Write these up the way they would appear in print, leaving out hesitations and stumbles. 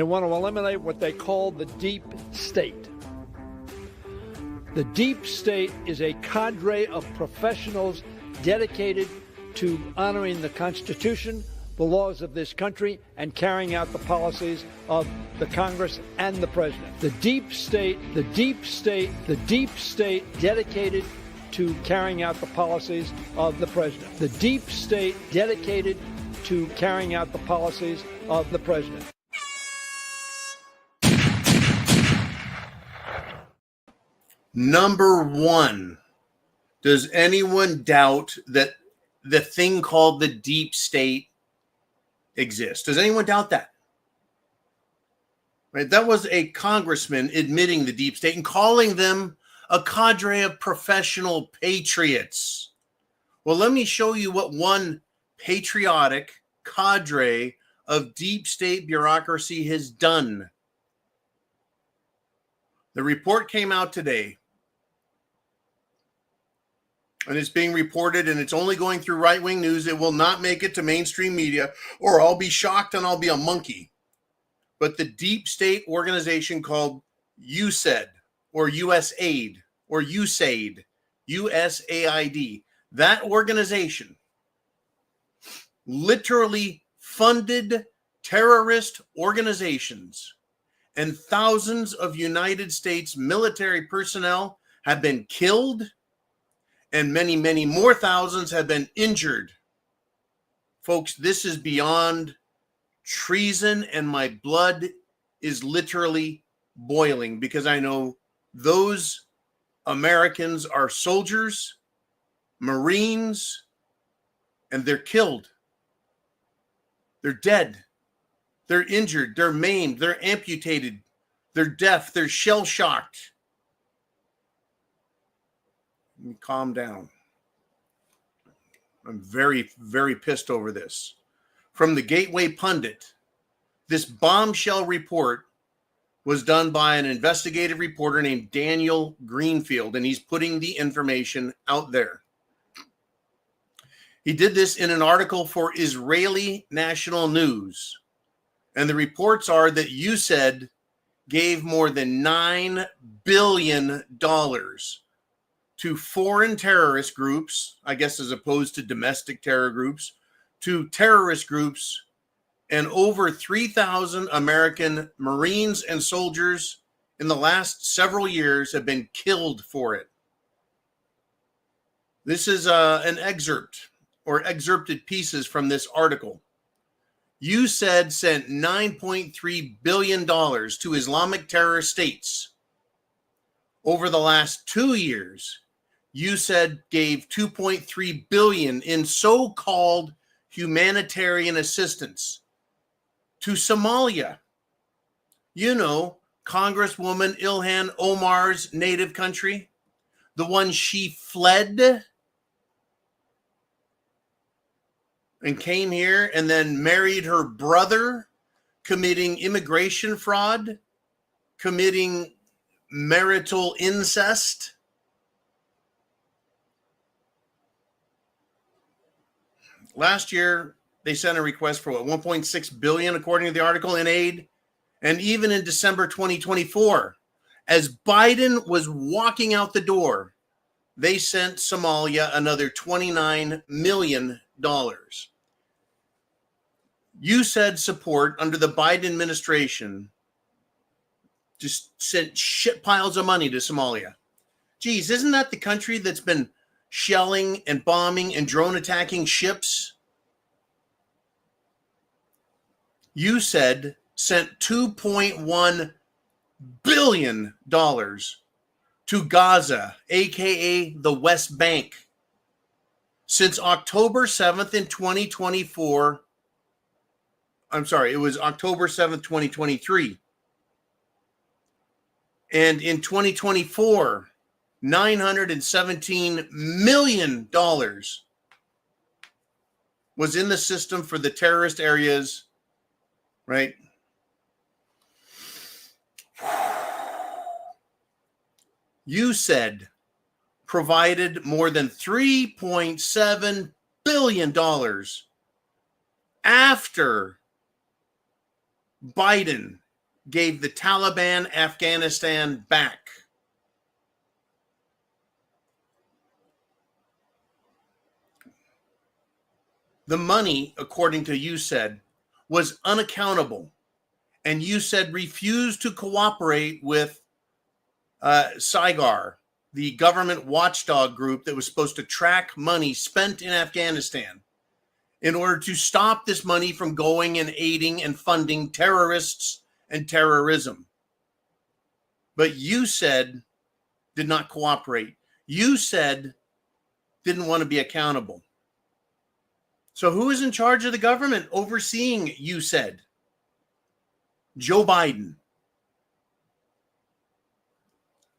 they want to eliminate what they call the deep state. The deep state is a cadre of professionals dedicated to honoring the Constitution, the laws of this country, and carrying out the policies of the Congress and the President. The deep state dedicated to carrying out the policies of the President. The deep state dedicated to carrying out the policies of the President. Number one, does anyone doubt that the thing called the deep state exists? Does anyone doubt that? Right? That was a congressman admitting the deep state and calling them a cadre of professional patriots. Well, let me show you what one patriotic cadre of deep state bureaucracy has done. The report came out today, and it's being reported, and it's only going through right-wing news. It will not make it to mainstream media, or I'll be shocked and I'll be a monkey. But the deep state organization called USAID, or USAID, or USAID, USAID, that organization literally funded terrorist organizations, and thousands of United States military personnel have been killed, and many, many more thousands have been injured. Folks, this is beyond treason, and my blood is literally boiling because I know those Americans are soldiers, Marines, and they're killed. They're dead. They're injured. They're maimed. They're amputated. They're deaf. They're shell-shocked. Calm down. I'm very, very pissed over this. From the Gateway Pundit, this bombshell report was done by an investigative reporter named Daniel Greenfield, and he's putting the information out there. He did this in an article for Israeli National News, and the reports are that USAID gave more than $9 billion to foreign terrorist groups, I guess as opposed to domestic terror groups, to terrorist groups, and over 3,000 American Marines and soldiers in the last several years have been killed for it. This is an excerpt or excerpted pieces from this article. USAID sent $9.3 billion to Islamic terrorist states. Over the last 2 years, USAID gave $2.3 billion in so-called humanitarian assistance to Somalia. You know, Congresswoman Ilhan Omar's native country, the one she fled and came here and then married her brother, committing immigration fraud, committing marital incest. Last year, they sent a request for what, $1.6 billion, according to the article, in aid. And even in December 2024, as Biden was walking out the door, they sent Somalia another $29 million. USAID support under the Biden administration just sent shit piles of money to Somalia. Geez, isn't that the country that's been shelling and bombing and drone attacking ships? USAID sent $2.1 billion to Gaza, aka the West Bank, since October 7th in 2024. I'm sorry, it was October 7th, 2023. And in 2024, $917 million was in the system for the terrorist areas, right? USAID provided more than $3.7 billion after Biden gave the Taliban Afghanistan back. The money, according to USAID, was unaccountable, and USAID refused to cooperate with SIGAR, the government watchdog group that was supposed to track money spent in Afghanistan in order to stop this money from going and aiding and funding terrorists and terrorism. But USAID did not cooperate. USAID didn't want to be accountable. So who is in charge of the government overseeing USAID? Joe Biden.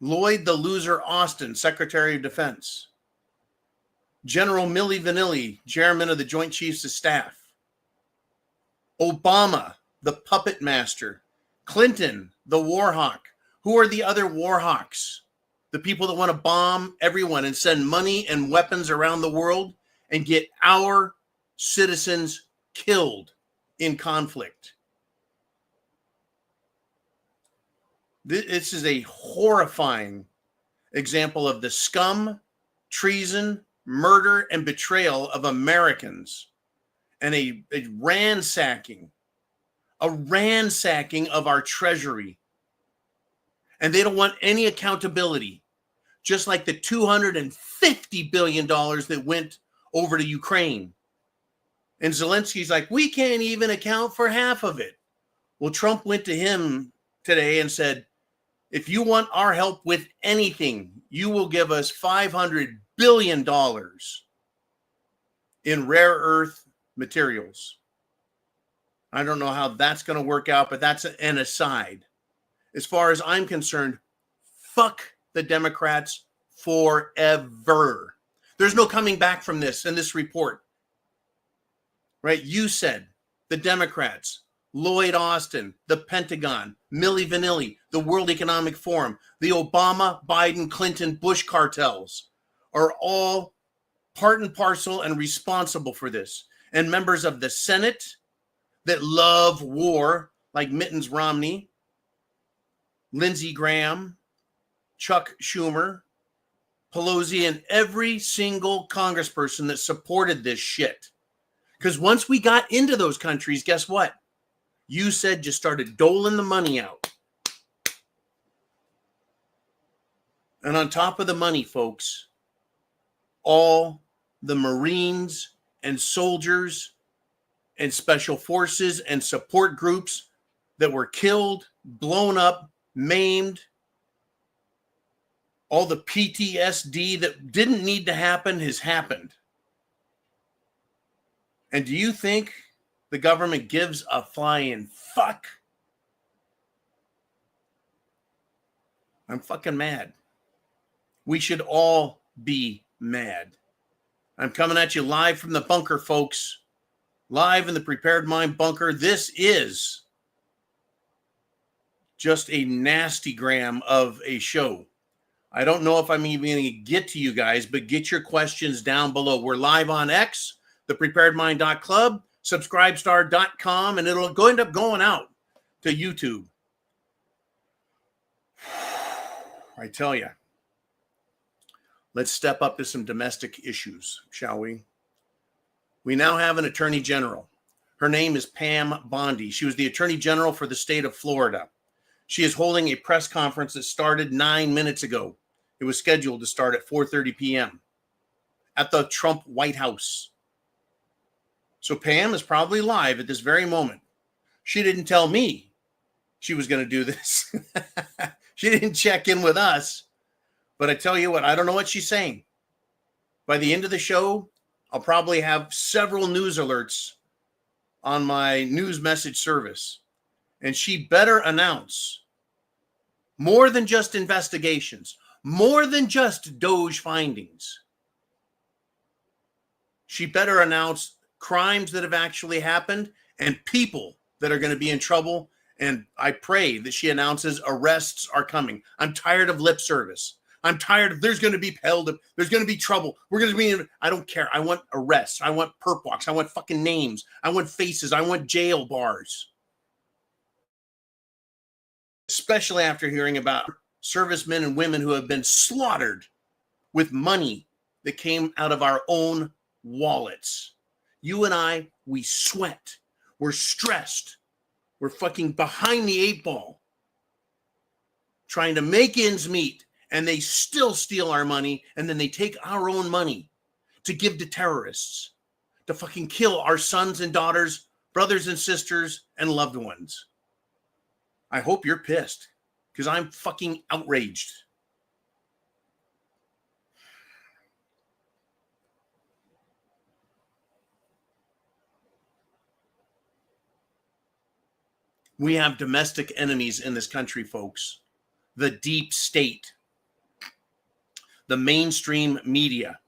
Lloyd the Loser Austin, Secretary of Defense. General Milli Vanilli, Chairman of the Joint Chiefs of Staff. Obama, the puppet master. Clinton, the war hawk. Who are the other war hawks? The people that want to bomb everyone and send money and weapons around the world and get our citizens killed in conflict. This is a horrifying example of the scum, treason, murder, and betrayal of Americans, and a ransacking of our treasury. And they don't want any accountability, just like the $250 billion that went over to Ukraine. And Zelensky's like, we can't even account for half of it. Well, Trump went to him today and said, if you want our help with anything, you will give us $500 billion in rare earth materials. I don't know how that's going to work out, but that's an aside. As far as I'm concerned, fuck the Democrats forever. There's no coming back from this in this report. Right? You said the Democrats, Lloyd Austin, the Pentagon, Milli Vanilli, the World Economic Forum, the Obama, Biden, Clinton, Bush cartels are all part and parcel and responsible for this. And members of the Senate that love war, like Mittens Romney, Lindsey Graham, Chuck Schumer, Pelosi, and every single congressperson that supported this shit. Because once we got into those countries, guess what? You said just started doling the money out. And on top of the money, folks, all the Marines and soldiers and special forces and support groups that were killed, blown up, maimed, all the PTSD that didn't need to happen has happened. And do you think the government gives a flying fuck? I'm fucking mad. We should all be mad. I'm coming at you live from the bunker, folks. Live in the Prepared Mind bunker. This is just a nasty gram of a show. I don't know if I'm even going to get to you guys, but get your questions down below. We're live on X, thepreparedmind.club, subscribestar.com, and it'll end up going out to YouTube. I tell you. Let's step up to some domestic issues, shall we? We now have an attorney general. Her name is Pam Bondi. She was the attorney general for the state of Florida. She is holding a press conference that started 9 minutes ago. It was scheduled to start at 4:30 p.m. at the Trump White House. So Pam is probably live at this very moment. She didn't tell me she was going to do this. She didn't check in with us. But I tell you what, I don't know what she's saying. By the end of the show, I'll probably have several news alerts on my news message service. And she better announce more than just investigations, more than just Doge findings. She better announce crimes that have actually happened and people that are going to be in trouble. And I pray that she announces arrests are coming. I'm tired of lip service. I'm tired of there's going to be held up. There's going to be trouble. We're going to be in. I don't care. I want arrests. I want perp walks. I want fucking names. I want faces. I want jail bars. especially after hearing about servicemen and women who have been slaughtered with money that came out of our own wallets. You and I, we sweat. We're stressed. We're fucking behind the eight ball, trying to make ends meet, and they still steal our money, and then they take our own money to give to terrorists, to fucking kill our sons and daughters, brothers and sisters, and loved ones. I hope you're pissed, because I'm fucking outraged. We have domestic enemies in this country, folks. The deep state, the mainstream media,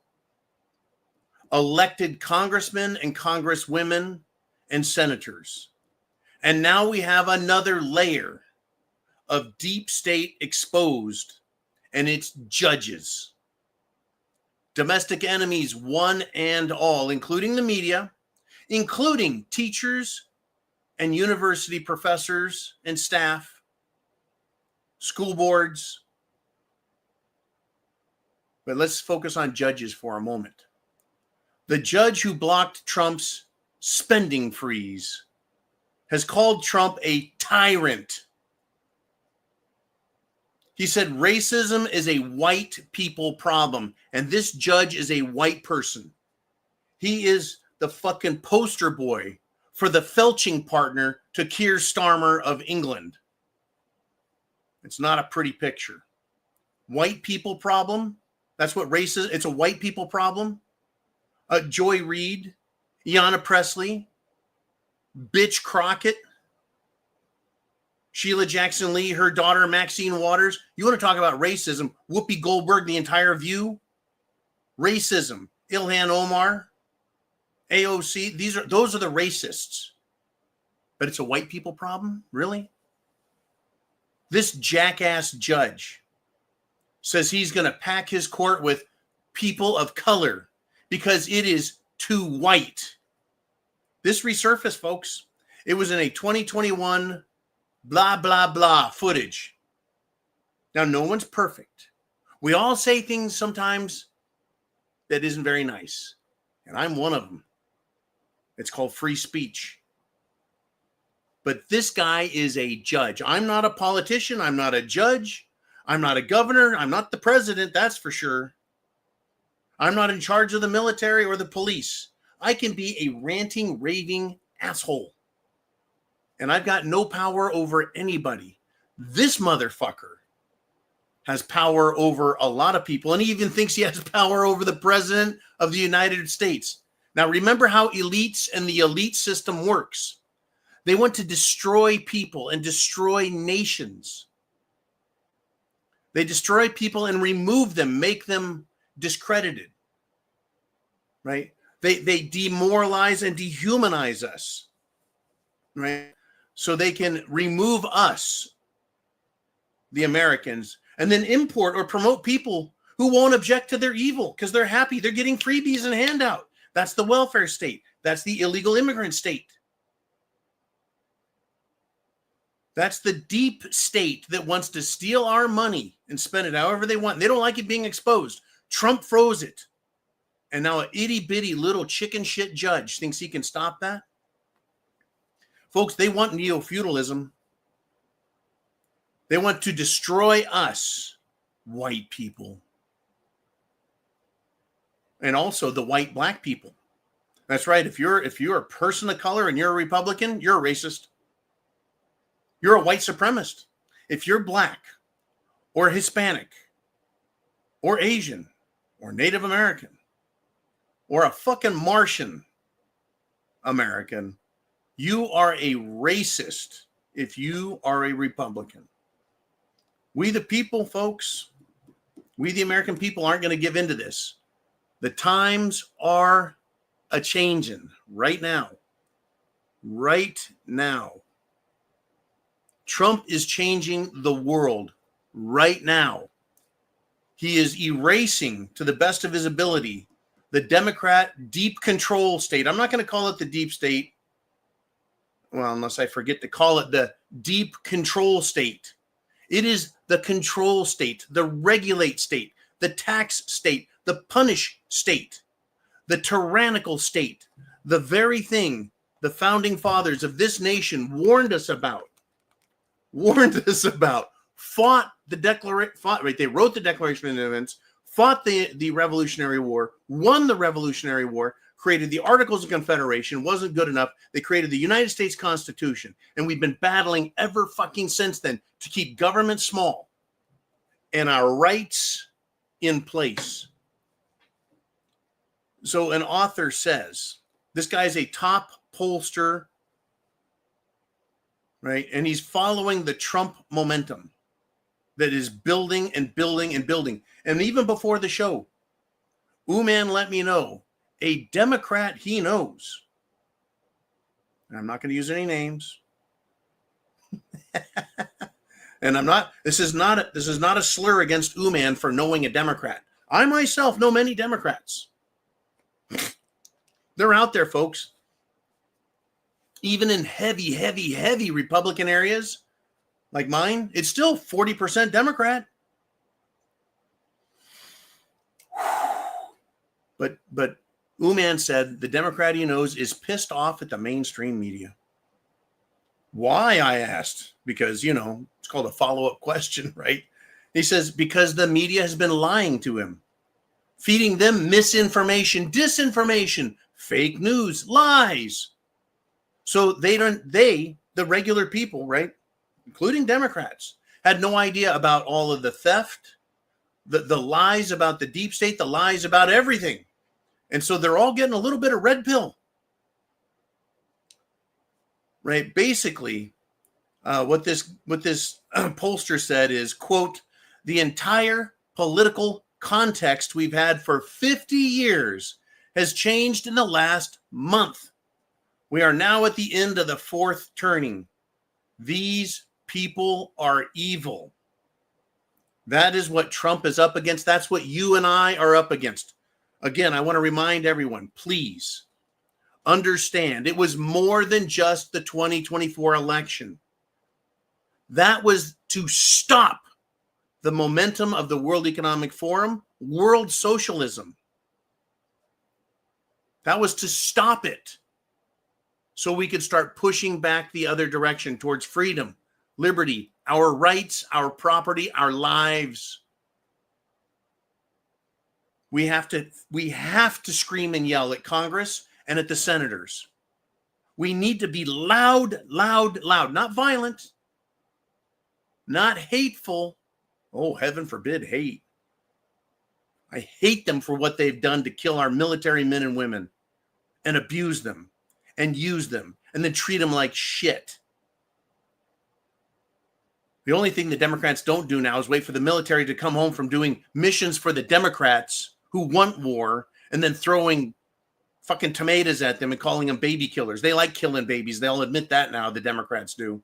elected congressmen and congresswomen and senators. And now we have another layer of deep state exposed, and it's judges. Domestic enemies, one and all, including the media, including teachers and university professors and staff, school boards. But let's focus on judges for a moment. The judge who blocked Trump's spending freeze has called Trump a tyrant. He said racism is a white people problem, and this judge is a white person. He is the fucking poster boy for the felching partner to Keir Starmer of England. It's not a pretty picture. White people problem. That's what race is. It's a white people problem. Joy Reid, Ayanna Pressley, Bitch Crockett, Sheila Jackson Lee, her daughter Maxine Waters. You want to talk about racism? Whoopi Goldberg, The Entire View. Racism. Ilhan Omar, AOC. Those are the racists. But it's a white people problem? Really? This jackass judge says he's going to pack his court with people of color because it is too white. This resurfaced, folks. It was in a 2021 blah, blah, blah footage. Now, no one's perfect. We all say things sometimes that isn't very nice. And I'm one of them. It's called free speech. But this guy is a judge. I'm not a politician. I'm not a judge. I'm not a governor. I'm not the president. That's for sure. I'm not in charge of the military or the police. I can be a ranting, raving asshole. And I've got no power over anybody. This motherfucker has power over a lot of people. And he even thinks he has power over the president of the United States. Now, remember how elites and the elite system works. They want to destroy people and destroy nations. They destroy people and remove them, make them discredited, right? They demoralize and dehumanize us, right? So they can remove us, the Americans, and then import or promote people who won't object to their evil because they're happy. They're getting freebies and handout. That's the welfare state. That's the illegal immigrant state. That's the deep state that wants to steal our money and spend it however they want. They don't like it being exposed. Trump froze it. And now an itty-bitty little chicken shit judge thinks he can stop that. Folks, they want neo-feudalism. They want to destroy us, white people. And also the white black people. That's right. If you're a person of color and you're a Republican, you're a racist. You're a white supremacist. If you're black or Hispanic or Asian or Native American or a fucking Martian American, you are a racist if you are a Republican. We the people, folks, we the American people aren't going to give into this. The times are a-changing right now. Right now. Trump is changing the world right now. He is erasing, to the best of his ability, the Democrat deep control state. I'm not going to call it the deep state. Well, unless I forget to call it the deep control state It is the control state, the regulate state, the tax state, the punish state, the tyrannical state, the very thing the founding fathers of this nation warned us about, fought the Declaration, right? They wrote the Declaration of Independence, fought the Revolutionary War, won the Revolutionary War, created the Articles of Confederation. Wasn't good enough. They created the United States Constitution, and we've been battling ever fucking since then to keep government small and our rights in place. So an author says, this guy's a top pollster, right? And he's following the Trump momentum that is building and building and building. And even before the show, Uman let me know a Democrat he knows. And I'm not going to use any names. And this is not a slur against Uman for knowing a Democrat. I myself know many Democrats. They're out there, folks. Even in heavy Republican areas like mine, it's still 40% Democrat. But Uman said the Democrat he knows is pissed off at the mainstream media. Why, I asked, because, it's called a follow-up question, right? He says, because the media has been lying to him, feeding them misinformation, disinformation, fake news, lies. So the regular people, right, including Democrats, had no idea about all of the theft, the lies about the deep state, the lies about everything. And so they're all getting a little bit of red pill. Right? Basically, what this pollster said is, quote, the entire political context we've had for 50 years has changed in the last month. We are now at the end of the fourth turning. These people are evil. That is what Trump is up against. That's what you and I are up against. Again, I want to remind everyone, please understand, it was more than just the 2024 election. That was to stop the momentum of the World Economic Forum, world socialism. That was to stop it so we could start pushing back the other direction towards freedom, liberty, our rights, our property, our lives. We have to scream and yell at Congress and at the senators. We need to be loud, not violent, not hateful. Oh, heaven forbid hate. I hate them for what they've done to kill our military men and women and abuse them and use them and then treat them like shit. The only thing the Democrats don't do now is wait for the military to come home from doing missions for the Democrats who want war and then throwing fucking tomatoes at them and calling them baby killers. They like killing babies. They'll admit that now, the Democrats do.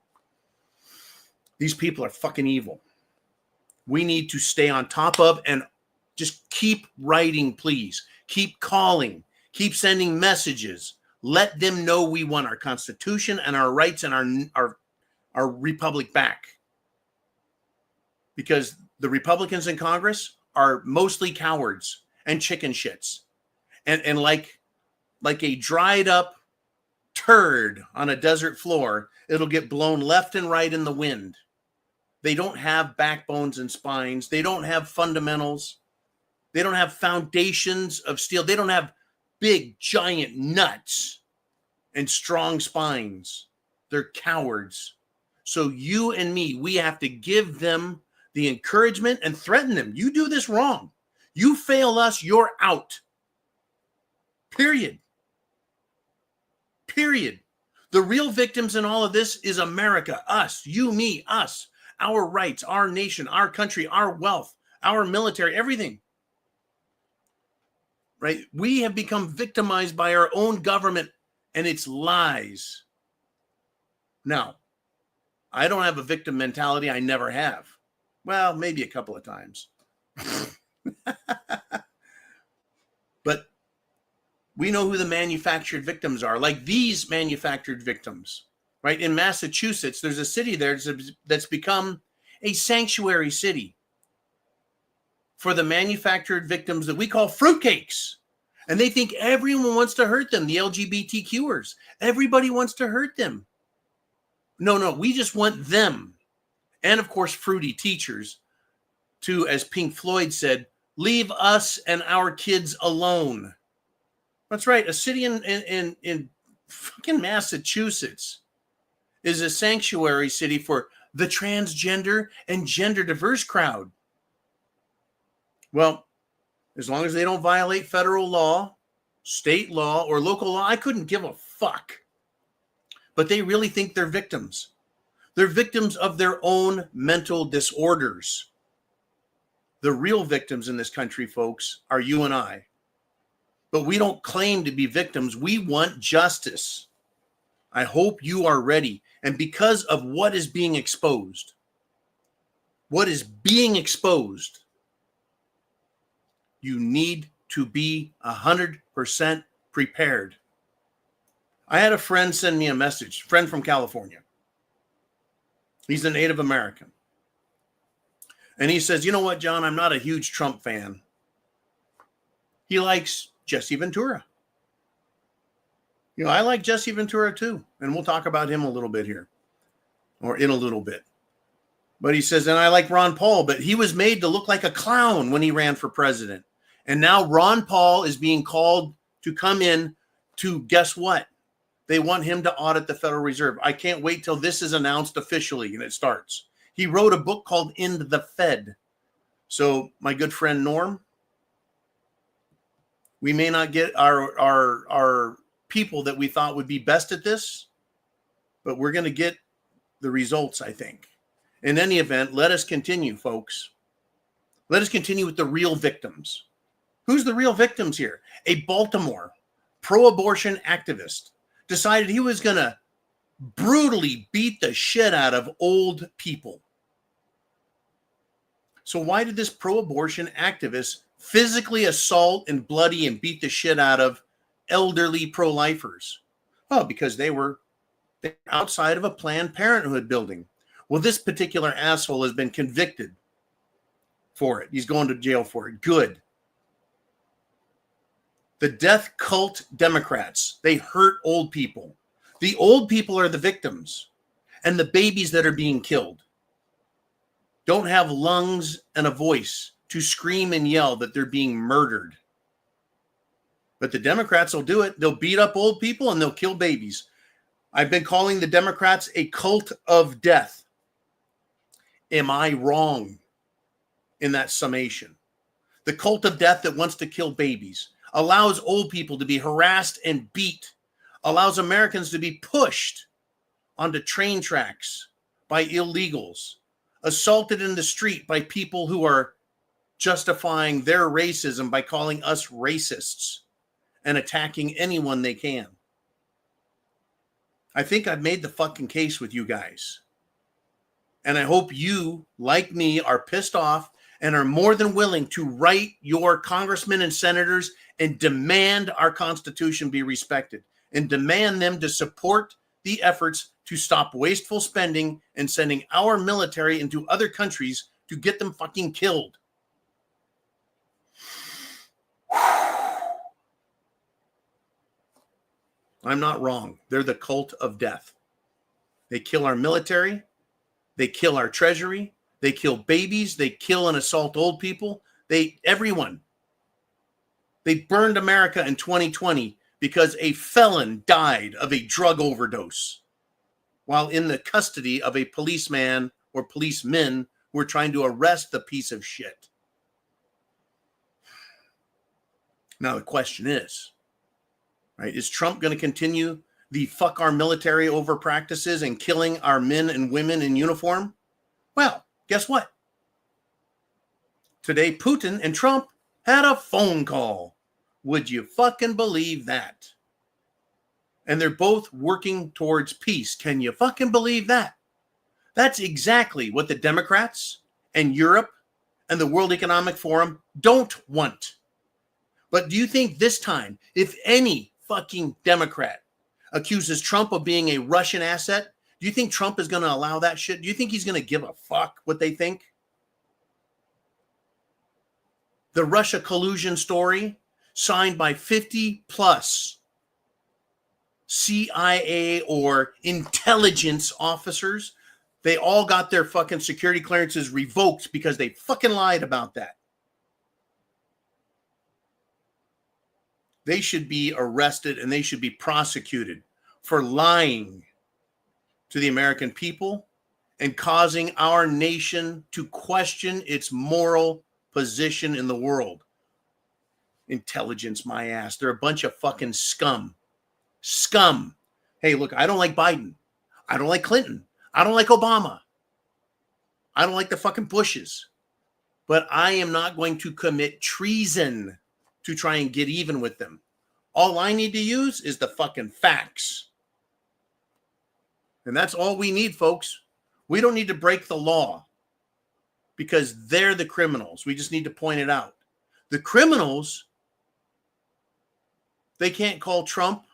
These people are fucking evil. We need to stay on top of and just keep writing, please. Keep calling. Keep sending messages. Let them know we want our Constitution and our rights and our republic back. Because the Republicans in Congress are mostly cowards and chicken shits. And like a dried up turd on a desert floor, it'll get blown left and right in the wind. They don't have backbones and spines. They don't have fundamentals. They don't have foundations of steel. They don't have big, giant nuts and strong spines. They're cowards. So you and me, we have to give them the encouragement and threaten them. You do this wrong. You fail us, you're out. Period. The real victims in all of this is America, us, you, me, us, our rights, our nation, our country, our wealth, our military, everything. Right? We have become victimized by our own government and its lies. Now, I don't have a victim mentality. I never have. Well, maybe a couple of times. But we know who the manufactured victims are, like these manufactured victims, right? In Massachusetts, there's a city there that's become a sanctuary city for the manufactured victims that we call fruitcakes. And they think everyone wants to hurt them, the LGBTQers. Everybody wants to hurt them. No, we just want them. And of course, fruity teachers to, as Pink Floyd said, leave us and our kids alone. That's right. A city in fucking Massachusetts is a sanctuary city for the transgender and gender diverse crowd. Well, as long as they don't violate federal law, state law, or local law, I couldn't give a fuck. But they really think they're victims. They're victims of their own mental disorders. The real victims in this country, folks, are you and I. But we don't claim to be victims. We want justice. I hope you are ready. And because of what is being exposed, you need to be 100% prepared. I had a friend send me a message, friend from California. He's a Native American. And he says, you know what, John, I'm not a huge Trump fan. He likes Jesse Ventura. You know, I like Jesse Ventura too. And we'll talk about him a little bit here, or in a little bit. But he says, and I like Ron Paul, but he was made to look like a clown when he ran for president. And now Ron Paul is being called to come in to, guess what? They want him to audit the Federal Reserve. I can't wait till this is announced officially and it starts. He wrote a book called End the Fed. So my good friend Norm, we may not get our people that we thought would be best at this, but we're going to get the results, I think. In any event, let us continue, folks. Let us continue with the real victims. Who's the real victims here? A Baltimore pro-abortion activist decided he was going to brutally beat the shit out of old people. So why did this pro-abortion activist physically assault and bloody and beat the shit out of elderly pro-lifers? Well, because they were outside of a Planned Parenthood building. Well, this particular asshole has been convicted for it. He's going to jail for it. Good. The death cult Democrats, they hurt old people. The old people are the victims, and the babies that are being killed don't have lungs and a voice to scream and yell that they're being murdered. But the Democrats will do it. They'll beat up old people and they'll kill babies. I've been calling the Democrats a cult of death. Am I wrong in that summation? The cult of death that wants to kill babies, allows old people to be harassed and beat, allows Americans to be pushed onto train tracks by illegals, assaulted in the street by people who are justifying their racism by calling us racists and attacking anyone they can. I think I've made the fucking case with you guys. And I hope you, like me, are pissed off and are more than willing to write your congressmen and senators and demand our Constitution be respected and demand them to support the efforts to stop wasteful spending and sending our military into other countries to get them fucking killed. I'm not wrong. They're the cult of death. They kill our military. They kill our treasury. They kill babies. They kill and assault old people. Everyone. They burned America in 2020 because a felon died of a drug overdose while in the custody of a policeman or policemen who were trying to arrest the piece of shit. Now the question is, right, is Trump going to continue the fuck our military over practices and killing our men and women in uniform? Well, guess what? Today, Putin and Trump had a phone call. Would you fucking believe that? And they're both working towards peace. Can you fucking believe that? That's exactly what the Democrats and Europe and the World Economic Forum don't want. But do you think this time, if any fucking Democrat accuses Trump of being a Russian asset, Do you think Trump is going to allow that shit? Do you think he's going to give a fuck what they think? The Russia collusion story signed by 50 plus CIA or intelligence officers. They all got their fucking security clearances revoked because they fucking lied about that. They should be arrested and they should be prosecuted for lying to the American people and causing our nation to question its moral position in the world. Intelligence, my ass. They're a bunch of fucking scum. Scum. Hey, look, I don't like Biden. I don't like Clinton. I don't like Obama. I don't like the fucking Bushes. But I am not going to commit treason to try and get even with them. All I need to use is the fucking facts. And that's all we need, folks. We don't need to break the law because they're the criminals. We just need to point it out. The criminals, they can't call Trump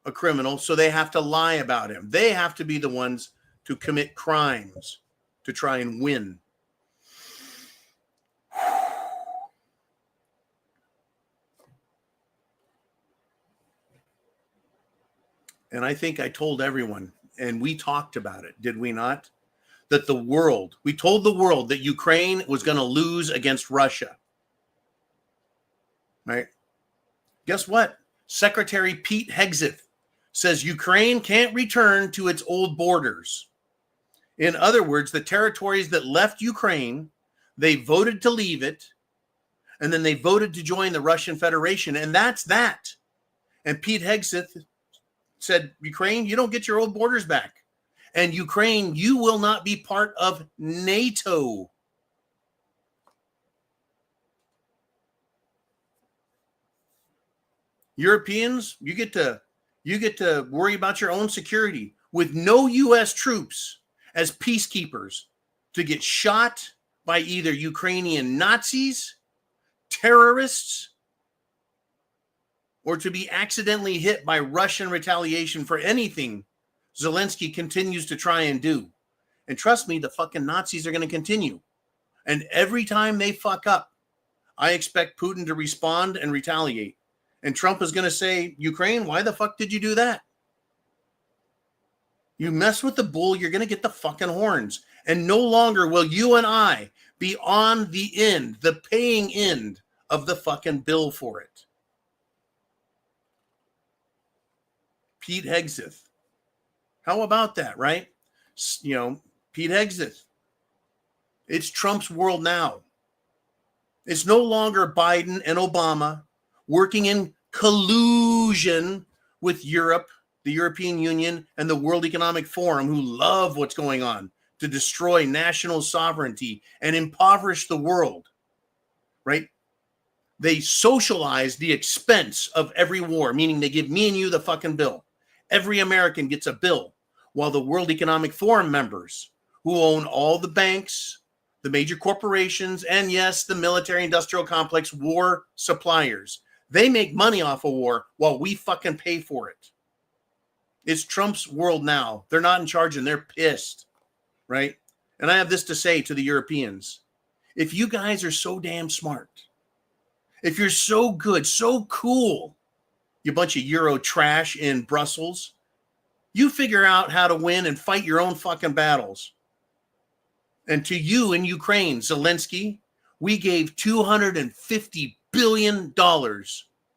a criminal, so they have to lie about him. They have to be the ones to commit crimes to try and win. And I think I told everyone, and we talked about it, did we not? That we told the world that Ukraine was going to lose against Russia. Right? Guess what? Secretary Pete Hegseth says Ukraine can't return to its old borders. In other words, the territories that left Ukraine, they voted to leave it, and then they voted to join the Russian Federation, and that's that. And Pete Hegseth said, Ukraine, you don't get your old borders back. And Ukraine, you will not be part of NATO. Europeans, you get to worry about your own security with no U.S. troops as peacekeepers to get shot by either Ukrainian Nazis, terrorists, or to be accidentally hit by Russian retaliation for anything Zelensky continues to try and do. And trust me, the fucking Nazis are going to continue. And every time they fuck up, I expect Putin to respond and retaliate. And Trump is going to say, Ukraine, why the fuck did you do that? You mess with the bull, you're going to get the fucking horns. And no longer will you and I be on the end, the paying end of the fucking bill for it. Pete Hegseth. How about that, right? You know, Pete Hegseth. It's Trump's world now. It's no longer Biden and Obama working in collusion with Europe, the European Union, and the World Economic Forum, who love what's going on to destroy national sovereignty and impoverish the world, right? They socialize the expense of every war, meaning they give me and you the fucking bill. Every American gets a bill, while the World Economic Forum members, who own all the banks, the major corporations, and yes, the military-industrial complex war suppliers, they make money off of war while we fucking pay for it. It's Trump's world now. They're not in charge and they're pissed, right? And I have this to say to the Europeans. If you guys are so damn smart, if you're so good, so cool, you bunch of Euro trash in Brussels, you figure out how to win and fight your own fucking battles. And to you in Ukraine, Zelensky, we gave $250 billion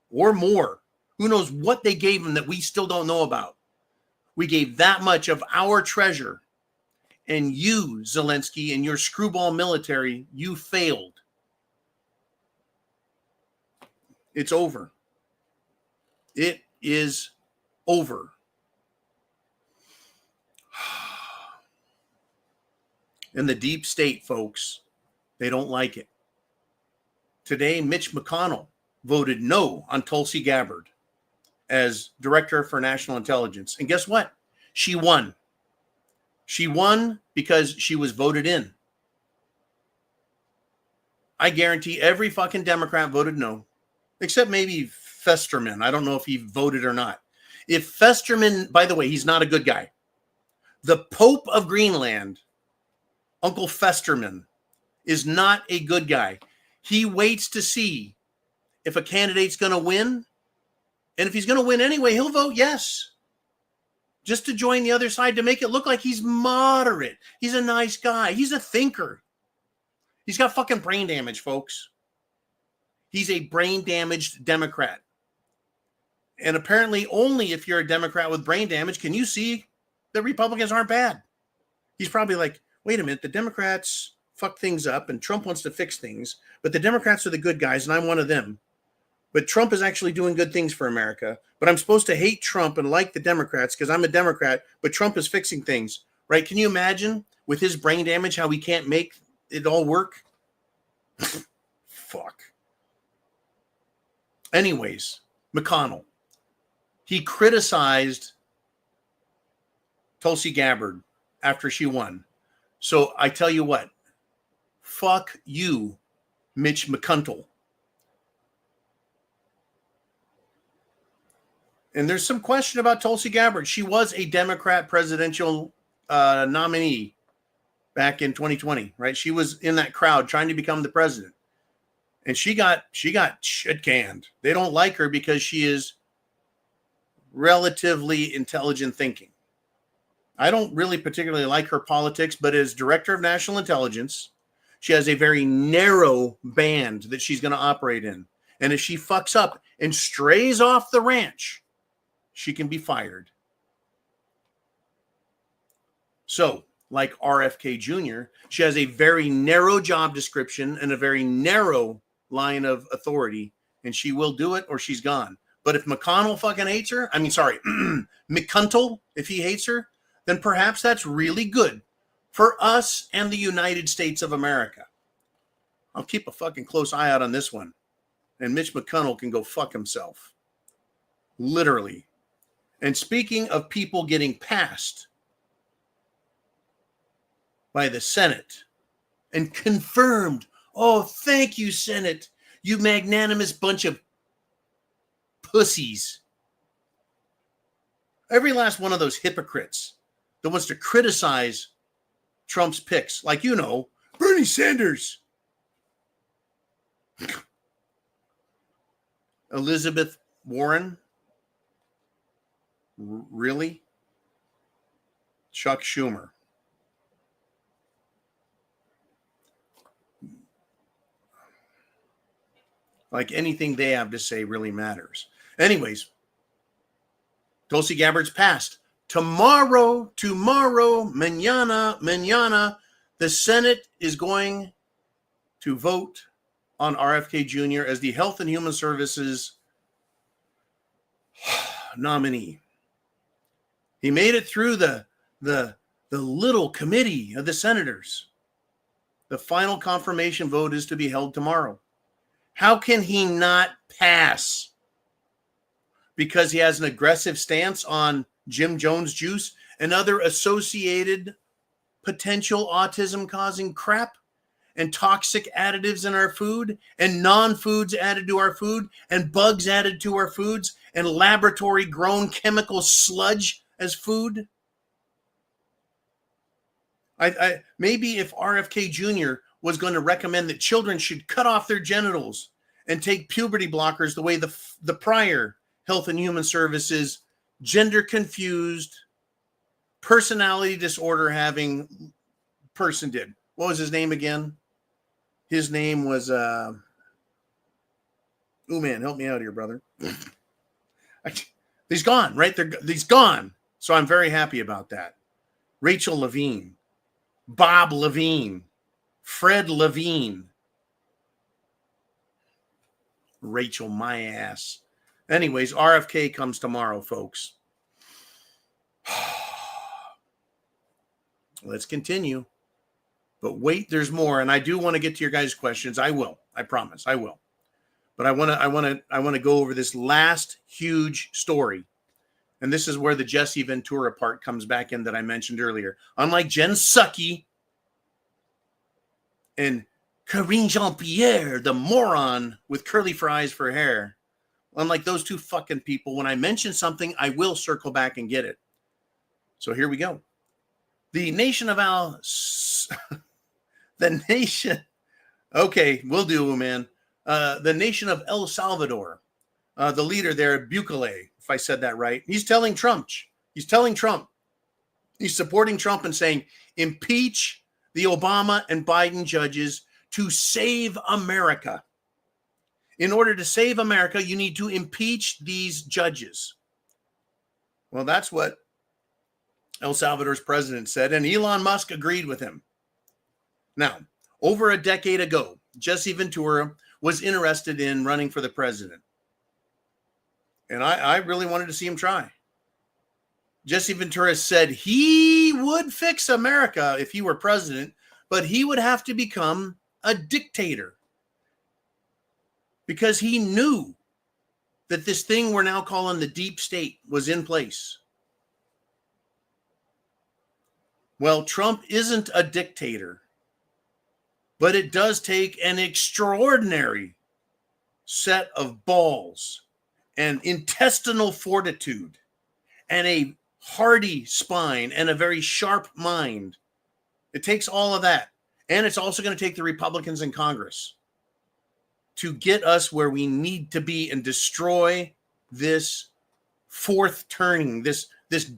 or more. Who knows what they gave him that we still don't know about. We gave that much of our treasure. And you, Zelensky, and your screwball military, you failed. It's over. It is over. And the deep state, folks, they don't like it. Today, Mitch McConnell voted no on Tulsi Gabbard as Director for National Intelligence. And guess what? She won. She won because she was voted in. I guarantee every fucking Democrat voted no, except maybe Festerman. I don't know if he voted or not. If Festerman, by the way, he's not a good guy. The Pope of Greenland, Uncle Festerman, is not a good guy. He waits to see if a candidate's going to win. And if he's going to win anyway, he'll vote yes. Just to join the other side, to make it look like he's moderate. He's a nice guy. He's a thinker. He's got fucking brain damage, folks. He's a brain damaged Democrat. And apparently only if you're a Democrat with brain damage can you see that Republicans aren't bad. He's probably like, wait a minute, the Democrats fuck things up and Trump wants to fix things, but the Democrats are the good guys and I'm one of them. But Trump is actually doing good things for America. But I'm supposed to hate Trump and like the Democrats because I'm a Democrat, but Trump is fixing things, right? Can you imagine with his brain damage how we can't make it all work? Fuck. Anyways, McConnell. He criticized Tulsi Gabbard after she won. So I tell you what, fuck you, Mitch McConnell. And there's some question about Tulsi Gabbard. She was a Democrat presidential nominee back in 2020, right? She was in that crowd trying to become the president. And she got shit canned. They don't like her because she is relatively intelligent thinking. I don't really particularly like her politics, but as director of national intelligence, she has a very narrow band that she's going to operate in. And if she fucks up and strays off the ranch, she can be fired. So, like RFK Jr., she has a very narrow job description and a very narrow line of authority, and she will do it or she's gone. But if McConnell fucking hates her, McConnell, if he hates her, then perhaps that's really good for us and the United States of America. I'll keep a fucking close eye out on this one. And Mitch McConnell can go fuck himself. Literally. And speaking of people getting passed by the Senate and confirmed, oh, thank you, Senate, you magnanimous bunch of pussies. Every last one of those hypocrites that wants to criticize Trump's picks, like, you know, Bernie Sanders, Elizabeth Warren, really? Chuck Schumer. Like anything they have to say really matters. Anyways, Tulsi Gabbard's passed. Tomorrow, mañana, the Senate is going to vote on RFK Jr. as the Health and Human Services nominee. He made it through the little committee of the senators. The final confirmation vote is to be held tomorrow. How can he not pass? Because he has an aggressive stance on Jim Jones juice and other associated potential autism-causing crap and toxic additives in our food and non-foods added to our food and bugs added to our foods and laboratory-grown chemical sludge as food? I maybe if RFK Jr. was going to recommend that children should cut off their genitals and take puberty blockers the way the prior Health and Human Services gender-confused, personality disorder having person did. What was his name again? His name was, oh man, help me out here, brother. He's gone, right? He's gone. So I'm very happy about that. Rachel Levine, Bob Levine, Fred Levine. Rachel, my ass. Anyways, RFK comes tomorrow, folks. Let's continue. But wait, there's more, and I do want to get to your guys' questions. I will. I promise. I will. But I want to go over this last huge story. And this is where the Jesse Ventura part comes back in that I mentioned earlier. Unlike Jen Psaki and Karine Jean-Pierre, the moron with curly fries for hair, unlike those two fucking people, when I mention something, I will circle back and get it. So here we go. The nation of the nation. Okay, we'll do, man. The nation of El Salvador. The leader there, Bukele, if I said that right. He's telling Trump. He's supporting Trump and saying, impeach the Obama and Biden judges to save America. In order to save America, you need to impeach these judges. Well, that's what El Salvador's president said, and Elon Musk agreed with him. Now, over a decade ago, Jesse Ventura was interested in running for the president. And I really wanted to see him try. Jesse Ventura said he would fix America if he were president, but he would have to become a dictator. Because he knew that this thing we're now calling the deep state was in place. Well, Trump isn't a dictator, but it does take an extraordinary set of balls and intestinal fortitude and a hardy spine and a very sharp mind. It takes all of that. And it's also going to take the Republicans in Congress to get us where we need to be and destroy this fourth turning, this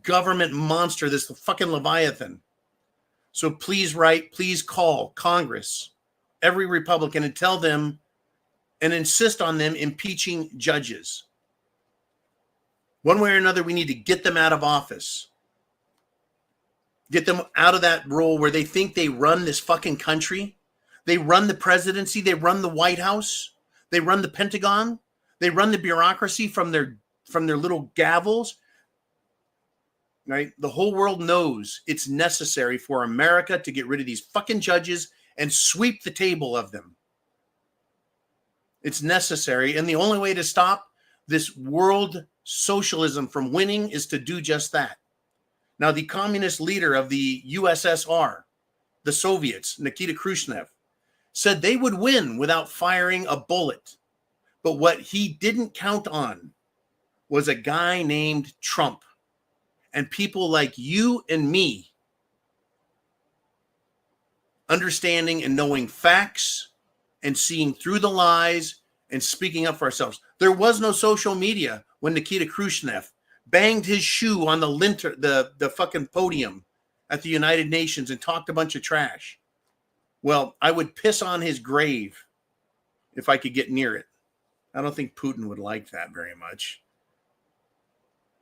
government monster, this fucking Leviathan. So please write, please call Congress, every Republican, and tell them and insist on them impeaching judges. One way or another, we need to get them out of office. Get them out of that role where they think they run this fucking country. They run the presidency. They run the White House. They run the Pentagon. They run the bureaucracy from their little gavels. Right? The whole world knows it's necessary for America to get rid of these fucking judges and sweep the table of them. It's necessary. And the only way to stop this world socialism from winning is to do just that. Now, the communist leader of the USSR, the Soviets, Nikita Khrushchev, said they would win without firing a bullet. But what he didn't count on was a guy named Trump and people like you and me understanding and knowing facts and seeing through the lies and speaking up for ourselves. There was no social media when Nikita Khrushchev banged his shoe on the linter, the fucking podium at the United Nations and talked a bunch of trash. Well, I would piss on his grave if I could get near it. I don't think Putin would like that very much.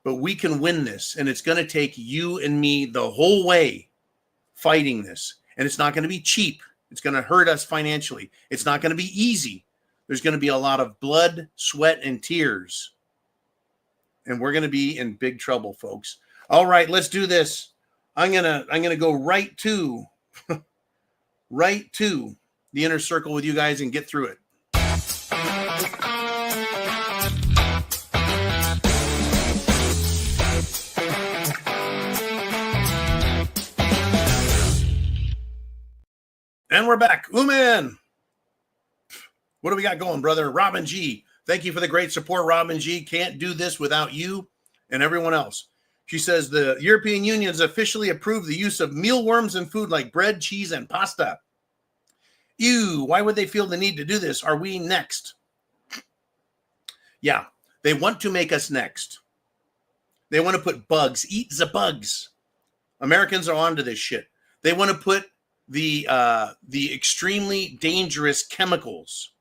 But we can win this, and it's going to take you and me the whole way fighting this. And it's not going to be cheap. It's going to hurt us financially. It's not going to be easy. There's going to be a lot of blood, sweat, and tears. And we're going to be in big trouble, folks. All right, let's do this. I'm gonna go right to the inner circle with you guys and get through it. And we're back. Man. What do we got going, brother? Robin G. Thank you for the great support, Robin G. Can't do this without you and everyone else. She says the European Union has officially approved the use of mealworms in food like bread, cheese, and pasta. Ew, why would they feel the need to do this? Are we next? Yeah, they want to make us next. They want to put bugs, eat the bugs. Americans are onto this shit. They want to put the extremely dangerous chemicals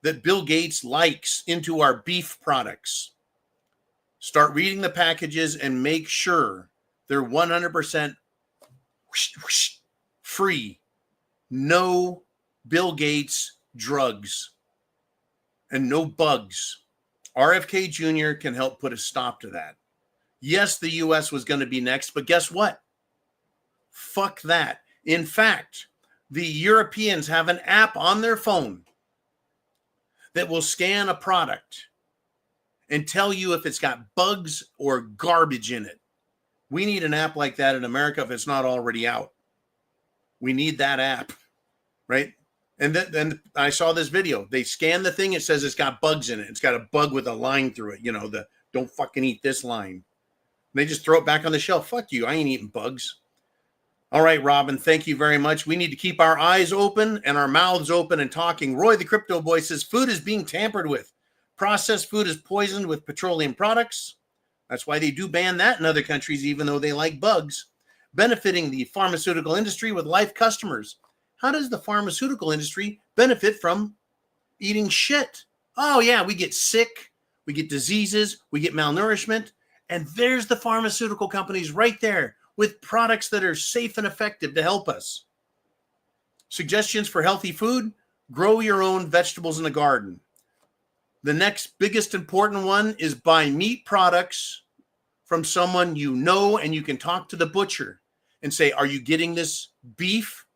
that Bill Gates likes into our beef products. Start reading the packages and make sure they're 100% free. No Bill Gates drugs and no bugs. RFK Jr. can help put a stop to that. Yes, the U.S. was going to be next, but guess what? Fuck that. In fact, the Europeans have an app on their phone that will scan a product and tell you if it's got bugs or garbage in it. We need an app like that in America if it's not already out. We need that app, right? And then I saw this video. They scan the thing. It says it's got bugs in it. It's got a bug with a line through it. You know, the don't fucking eat this line. And they just throw it back on the shelf. Fuck you. I ain't eating bugs. All right, Robin, thank you very much. We need to keep our eyes open and our mouths open and talking. Roy, the crypto boy, says food is being tampered with. Processed food is poisoned with petroleum products. That's why they do ban that in other countries, even though they like bugs. Benefiting the pharmaceutical industry with life customers. How does the pharmaceutical industry benefit from eating shit? Oh, yeah, we get sick, we get diseases, we get malnourishment. And there's the pharmaceutical companies right there with products that are safe and effective to help us. Suggestions for healthy food: grow your own vegetables in the garden. The next biggest important one is buy meat products from someone you know, and you can talk to the butcher and say, are you getting this beef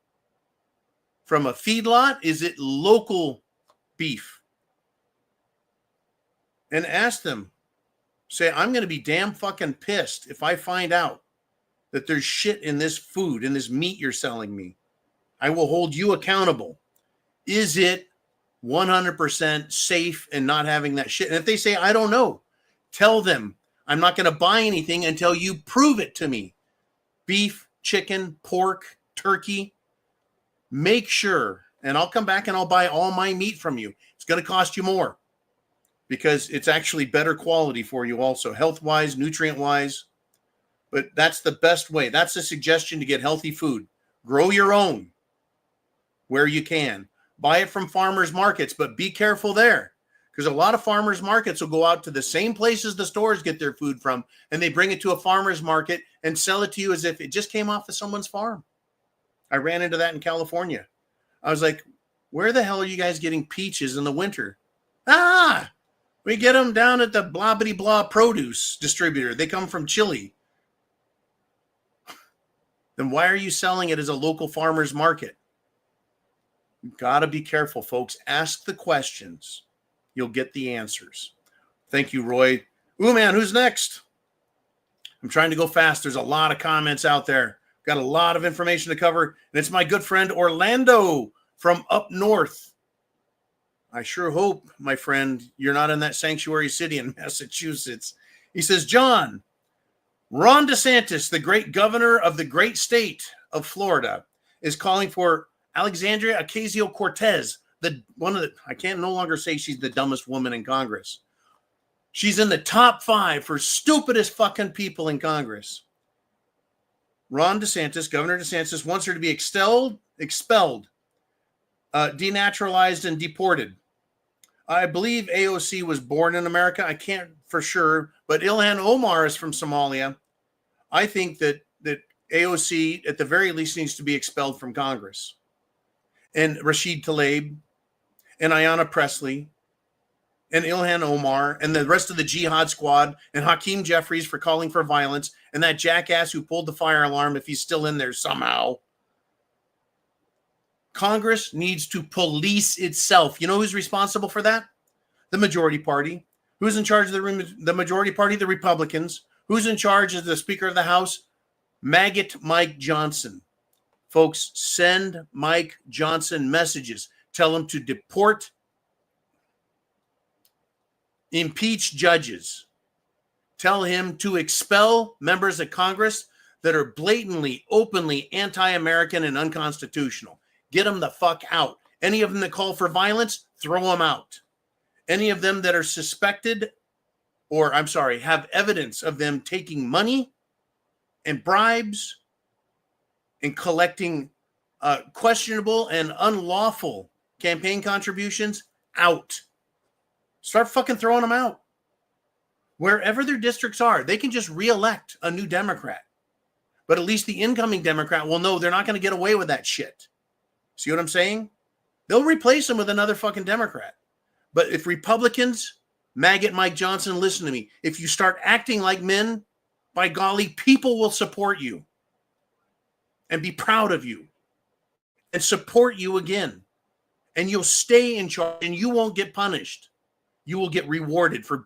from a feedlot? Is it local beef? And ask them, say, I'm going to be damn fucking pissed if I find out that there's shit in this food, in this meat you're selling me. I will hold you accountable. Is it 100% safe and not having that shit? And if they say, I don't know, tell them, I'm not going to buy anything until you prove it to me. Beef, chicken, pork, turkey. Make sure, and I'll come back and I'll buy all my meat from you. It's going to cost you more because it's actually better quality for you also, health-wise, nutrient-wise. But that's the best way. That's a suggestion to get healthy food. Grow your own where you can. Buy it from farmers markets, but be careful there because a lot of farmers markets will go out to the same places the stores get their food from, and they bring it to a farmer's market and sell it to you as if it just came off of someone's farm. I ran into that in California. I was like, where the hell are you guys getting peaches in the winter? We get them down at the blah bitty blah produce distributor. They come from Chile. Then why are you selling it as a local farmer's market? You've got to be careful, folks. Ask the questions. You'll get the answers. Thank you, Roy. Ooh, man, who's next? I'm trying to go fast. There's a lot of comments out there. Got a lot of information to cover. And it's my good friend Orlando from up north. I sure hope, my friend, you're not in that sanctuary city in Massachusetts. He says, John, Ron DeSantis, the great governor of the great state of Florida, is calling for Alexandria Ocasio-Cortez, I can no longer say she's the dumbest woman in Congress. She's in the top 5 for stupidest fucking people in Congress. Ron DeSantis, Governor DeSantis, wants her to be expelled, denaturalized, and deported. I believe AOC was born in America. I can't for sure, but Ilhan Omar is from Somalia. I think that AOC, at the very least, needs to be expelled from Congress. And Rashid Tlaib, and Ayanna Pressley, and Ilhan Omar, and the rest of the Jihad Squad, and Hakeem Jeffries for calling for violence, and that jackass who pulled the fire alarm, if he's still in there somehow. Congress needs to police itself. You know who's responsible for that? The majority party. Who's in charge of the majority party? The Republicans. Who's in charge as the Speaker of the House? Maggot Mike Johnson. Folks, send Mike Johnson messages. Tell him to deport, impeach judges. Tell him to expel members of Congress that are blatantly, openly anti-American and unconstitutional. Get them the fuck out. Any of them that call for violence, throw them out. Any of them that are suspected, have evidence of them taking money and bribes and collecting questionable and unlawful campaign contributions, out. Start fucking throwing them out. Wherever their districts are, they can just reelect a new Democrat. But at least the incoming Democrat will know they're not going to get away with that shit. See what I'm saying? They'll replace them with another fucking Democrat. But if Republicans, Maggot Mike Johnson, listen to me. If you start acting like men, by golly, people will support you and be proud of you and support you again. And you'll stay in charge and you won't get punished. You will get rewarded for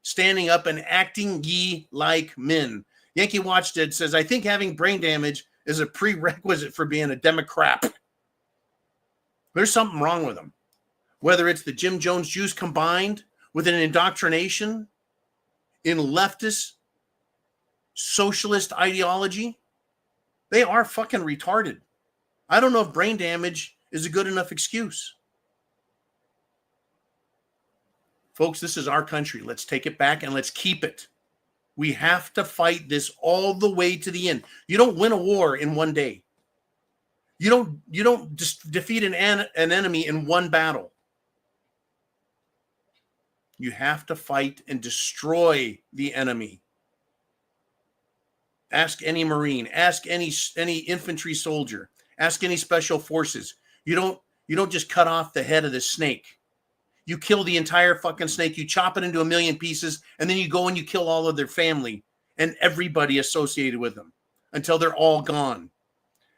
standing up and acting ye like men. Yankee Watchdead says, I think having brain damage is a prerequisite for being a Democrat. There's something wrong with them. Whether it's the Jim Jones Jews combined with an indoctrination in leftist socialist ideology, They are fucking retarded. I don't know if brain damage is a good enough excuse. Folks, this is our country. Let's take it back and let's keep it. We have to fight this all the way to the end. You don't win a war in one day. You don't just defeat an enemy in one battle. You have to fight and destroy the enemy. Ask any Marine, ask any infantry soldier, ask any special forces. You don't just cut off the head of the snake. You kill the entire fucking snake, you chop it into a million pieces, and then you go and you kill all of their family and everybody associated with them until they're all gone.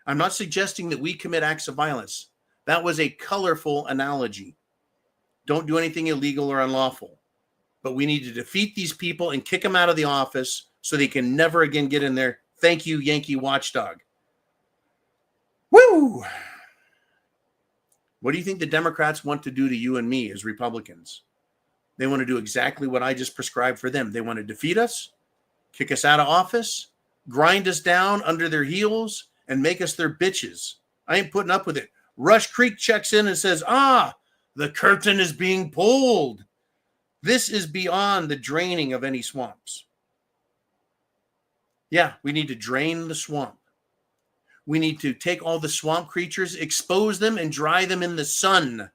I'm not suggesting that we commit acts of violence. That was a colorful analogy. Don't do anything illegal or unlawful. But we need to defeat these people and kick them out of the office so they can never again get in there. Thank you, Yankee watchdog. Woo! What do you think the Democrats want to do to you and me as Republicans? They want to do exactly what I just prescribed for them. They want to defeat us, kick us out of office, grind us down under their heels, and make us their bitches. I ain't putting up with it. Rush Creek checks in and says, the curtain is being pulled. This is beyond the draining of any swamps. Yeah, we need to drain the swamp. We need to take all the swamp creatures, expose them, and dry them in the sun